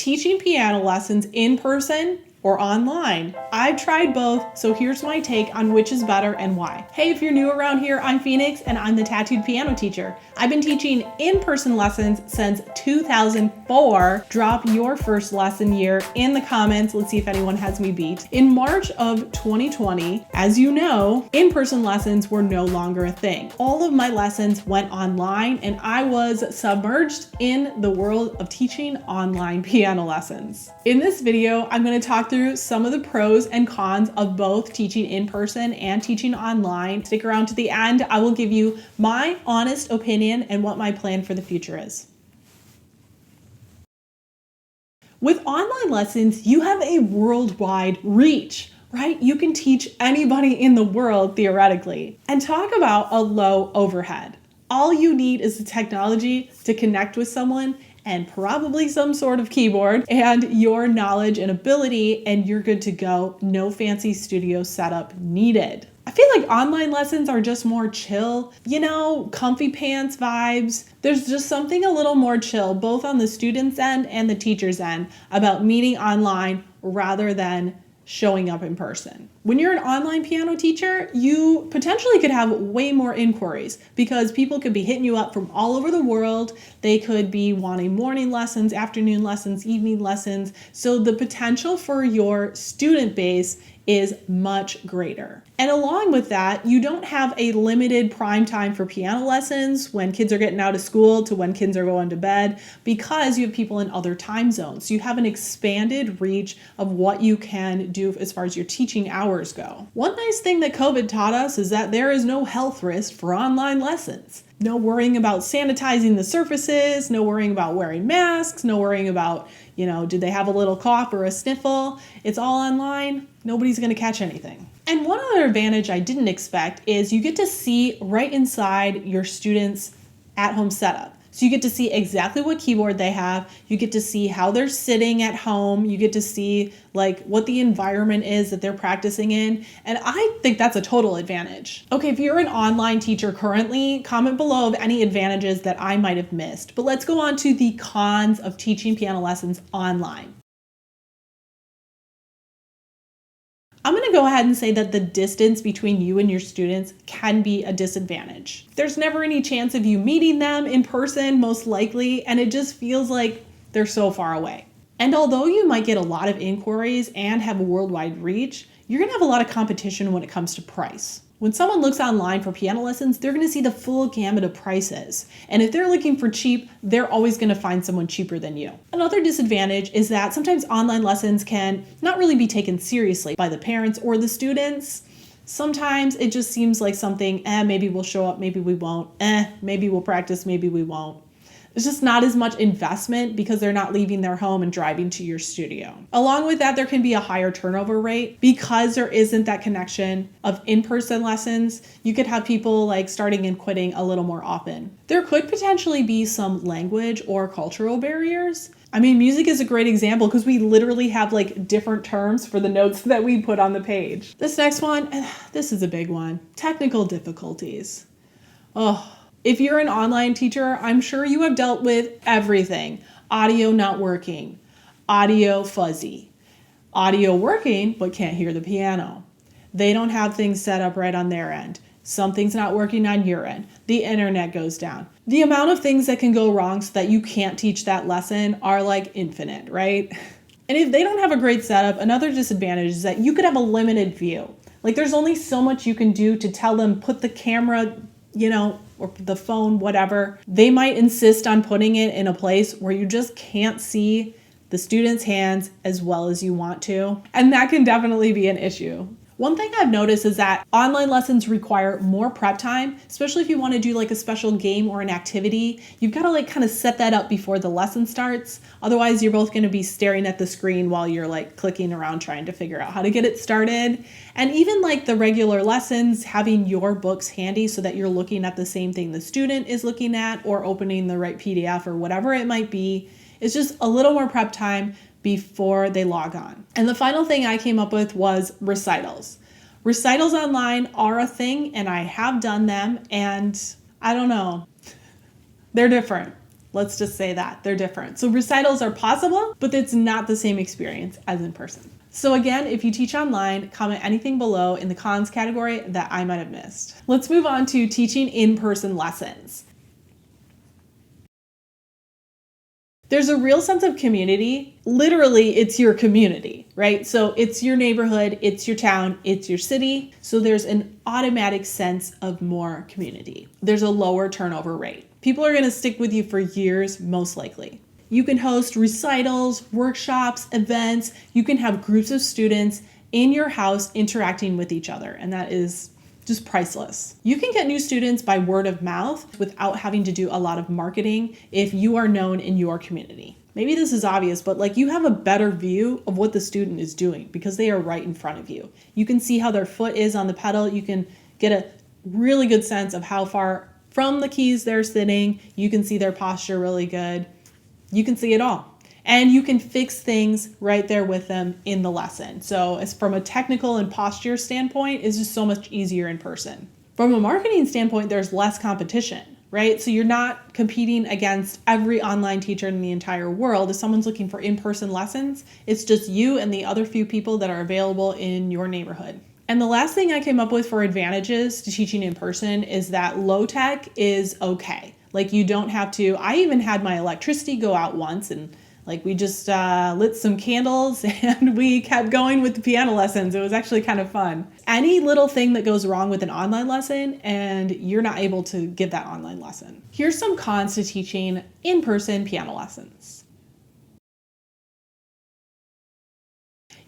teaching piano lessons in person or online? I've tried both, so here's my take on which is better and why. Hey, if you're new around here, I'm Phoenix and I'm the Tattooed Piano Teacher. I've been teaching in-person lessons since 2004. Drop your first lesson year in the comments. Let's see if anyone has me beat. In March of 2020, as you know, in-person lessons were no longer a thing. All of my lessons went online and I was submerged in the world of teaching online piano lessons. In this video, I'm going to talk through some of the pros and cons of both teaching in person and teaching online. Stick around to the end. I will give you my honest opinion and what my plan for the future is. With online lessons, you have a worldwide reach, right? You can teach anybody in the world theoretically. And talk about a low overhead. All you need is the technology to connect with someone and probably some sort of keyboard and your knowledge and ability, and you're good to go. No fancy studio setup needed. I feel like online lessons are just more chill, comfy pants vibes. There's just something a little more chill, both on the student's end and the teacher's end, about meeting online rather than showing up in person. When you're an online piano teacher, you potentially could have way more inquiries because people could be hitting you up from all over the world. They could be wanting morning lessons, afternoon lessons, evening lessons. So the potential for your student base is much greater. And along with that, you don't have a limited prime time for piano lessons when kids are getting out of school to when kids are going to bed, because you have people in other time zones. So you have an expanded reach of what you can do as far as your teaching hours go. One nice thing that COVID taught us is that there is no health risk for online lessons. No worrying about sanitizing the surfaces, no worrying about wearing masks, no worrying about, did they have a little cough or a sniffle? It's all online. Nobody's going to catch anything. And one other advantage I didn't expect is you get to see right inside your students' at-home setup. So you get to see exactly what keyboard they have. You get to see how they're sitting at home. You get to see what the environment is that they're practicing in. And I think that's a total advantage. Okay, if you're an online teacher currently, comment below of any advantages that I might have missed. But let's go on to the cons of teaching piano lessons online. I'm going to go ahead and say that the distance between you and your students can be a disadvantage. There's never any chance of you meeting them in person, most likely, and it just feels like they're so far away. And although you might get a lot of inquiries and have a worldwide reach, you're going to have a lot of competition when it comes to price. When someone looks online for piano lessons, they're going to see the full gamut of prices. And if they're looking for cheap, they're always going to find someone cheaper than you. Another disadvantage is that sometimes online lessons can not really be taken seriously by the parents or the students. Sometimes it just seems like something, maybe we'll show up, maybe we won't. Maybe we'll practice, maybe we won't. There's just not as much investment because they're not leaving their home and driving to your studio. Along with that, there can be a higher turnover rate because there isn't that connection of in-person lessons. You could have people starting and quitting a little more often. There could potentially be some language or cultural barriers. I mean, music is a great example because we literally have different terms for the notes that we put on the page. This next one, this is a big one. Technical difficulties. If you're an online teacher, I'm sure you have dealt with everything. Audio not working, audio fuzzy, audio working but can't hear the piano. They don't have things set up right on their end. Something's not working on your end. The internet goes down. The amount of things that can go wrong so that you can't teach that lesson are infinite, right? And if they don't have a great setup, another disadvantage is that you could have a limited view. There's only so much you can do to tell them, put the camera, or the phone, whatever. They might insist on putting it in a place where you just can't see the student's hands as well as you want to. And that can definitely be an issue. One thing I've noticed is that online lessons require more prep time, especially if you want to do a special game or an activity. You've got to kind of set that up before the lesson starts. Otherwise, you're both going to be staring at the screen while you're clicking around trying to figure out how to get it started. And even the regular lessons, having your books handy so that you're looking at the same thing the student is looking at or opening the right PDF or whatever it might be, is just a little more prep time before they log on. And the final thing I came up with was recitals. Recitals online are a thing and I have done them and I don't know, they're different. Let's just say that. They're different. So recitals are possible, but it's not the same experience as in person. So again, if you teach online, comment anything below in the cons category that I might have missed. Let's move on to teaching in-person lessons. There's a real sense of community. Literally, it's your community, right? So it's your neighborhood, it's your town, it's your city. So there's an automatic sense of more community. There's a lower turnover rate. People are gonna stick with you for years, most likely. You can host recitals, workshops, events. You can have groups of students in your house interacting with each other, and that is just priceless. You can get new students by word of mouth without having to do a lot of marketing if you are known in your community. Maybe this is obvious, but like you have a better view of what the student is doing because they are right in front of you. You can see how their foot is on the pedal. You can get a really good sense of how far from the keys they're sitting. You can see their posture really good. You can see it all. And you can fix things right there with them in the lesson. So as from a technical and posture standpoint, it's just so much easier in person. From a marketing standpoint, there's less competition, right? So you're not competing against every online teacher in the entire world. If someone's looking for in-person lessons, it's just you and the other few people that are available in your neighborhood. And the last thing I came up with for advantages to teaching in person is that low tech is okay. Like you don't have to, I even had my electricity go out once and like we just lit some candles and we kept going with the piano lessons. It was actually kind of fun. Any little thing that goes wrong with an online lesson and you're not able to give that online lesson. Here's some cons to teaching in-person piano lessons.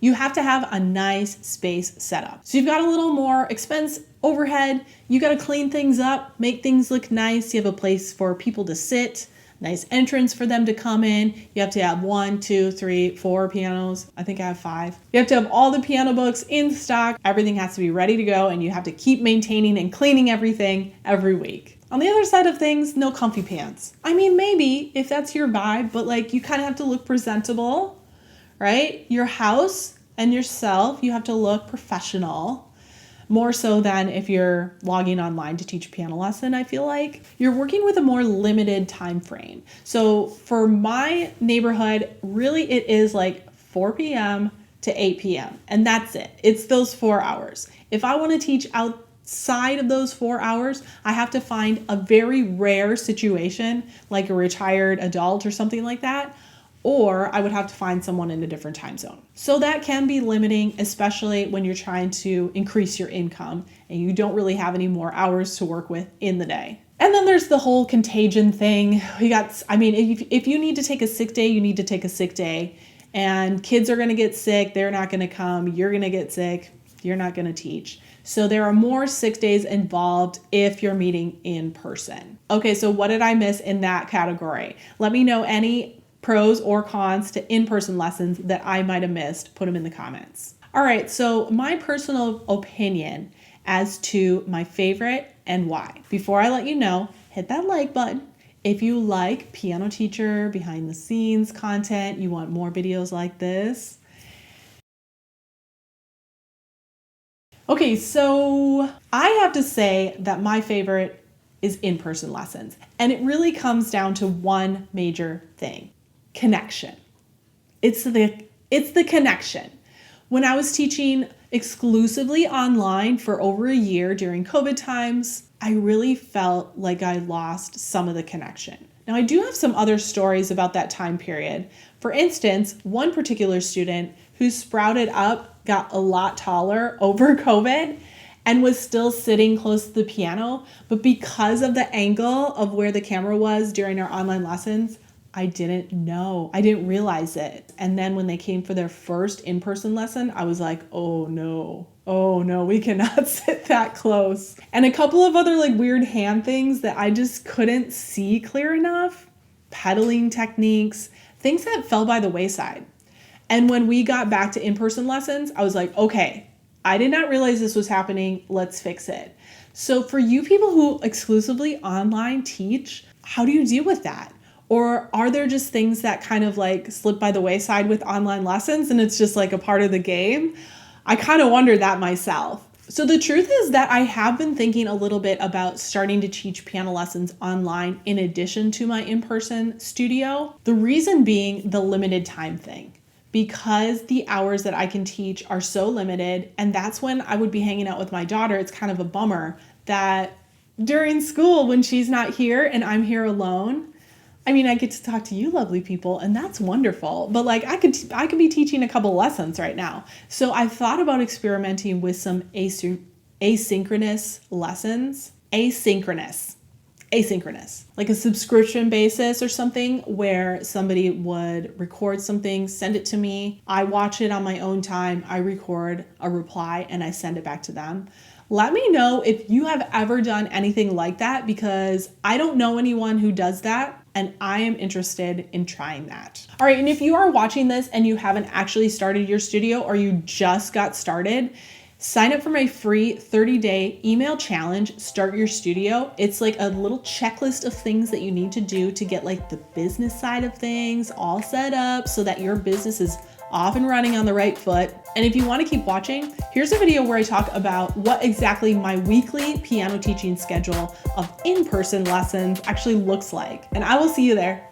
You have to have a nice space set up. So you've got a little more expense overhead. You got to clean things up, make things look nice. You have a place for people to sit. Nice entrance for them to come in. You have to have 1, 2, 3, 4 pianos. I think I have 5. You have to have all the piano books in stock. Everything has to be ready to go and you have to keep maintaining and cleaning everything every week. On the other side of things, no comfy pants. I mean, maybe if that's your vibe, but like you kind of have to look presentable, right? Your house and yourself, you have to look professional. More so than if you're logging online to teach a piano lesson, I feel like. You're working with a more limited time frame. So for my neighborhood, really it is like 4 p.m. to 8 p.m. and that's it. It's those 4 hours. If I want to teach outside of those 4 hours, I have to find a very rare situation like a retired adult or something like that. Or I would have to find someone in a different time zone. So that can be limiting, especially when you're trying to increase your income and you don't really have any more hours to work with in the day. And then there's the whole contagion thing. If you need to take a sick day, you need to take a sick day. And kids are going to get sick. They're not going to come. You're going to get sick. You're not going to teach. So there are more sick days involved if you're meeting in person. Okay, so what did I miss in that category? Let me know any pros or cons to in-person lessons that I might have missed. Put them in the comments. All right, so my personal opinion as to my favorite and why. Before I let you know, hit that like button. If you like piano teacher, behind the scenes content, you want more videos like this. Okay, so I have to say that my favorite is in-person lessons. And it really comes down to one major thing. Connection. It's the connection. When I was teaching exclusively online for over a year during COVID times, I really felt like I lost some of the connection. Now, I do have some other stories about that time period. For instance, one particular student who sprouted up, got a lot taller over COVID, and was still sitting close to the piano, but because of the angle of where the camera was during our online lessons, I didn't know. I didn't realize it. And then when they came for their first in-person lesson, I was like, oh no, we cannot sit that close. And a couple of other like weird hand things that I just couldn't see clear enough, pedaling techniques, things that fell by the wayside. And when we got back to in-person lessons, I was like, okay, I did not realize this was happening. Let's fix it. So for you people who exclusively online teach, how do you deal with that? Or are there just things that kind of like slip by the wayside with online lessons and it's just like a part of the game? I kind of wonder that myself. So the truth is that I have been thinking a little bit about starting to teach piano lessons online in addition to my in-person studio. The reason being the limited time thing. Because the hours that I can teach are so limited, and that's when I would be hanging out with my daughter, it's kind of a bummer that during school when she's not here and I'm here alone, I mean, I get to talk to you lovely people, and that's wonderful. But like I could be teaching a couple lessons right now. So I've thought about experimenting with some asynchronous lessons. Asynchronous, like a subscription basis or something where somebody would record something, send it to me. I watch it on my own time. I record a reply and I send it back to them. Let me know if you have ever done anything like that, because I don't know anyone who does that and I am interested in trying that. All right, and if you are watching this and you haven't actually started your studio or you just got started, sign up for my free 30-day email challenge, Start Your Studio. It's like a little checklist of things that you need to do to get like the business side of things all set up so that your business is off and running on the right foot. And if you want to keep watching, here's a video where I talk about what exactly my weekly piano teaching schedule of in-person lessons actually looks like. And I will see you there.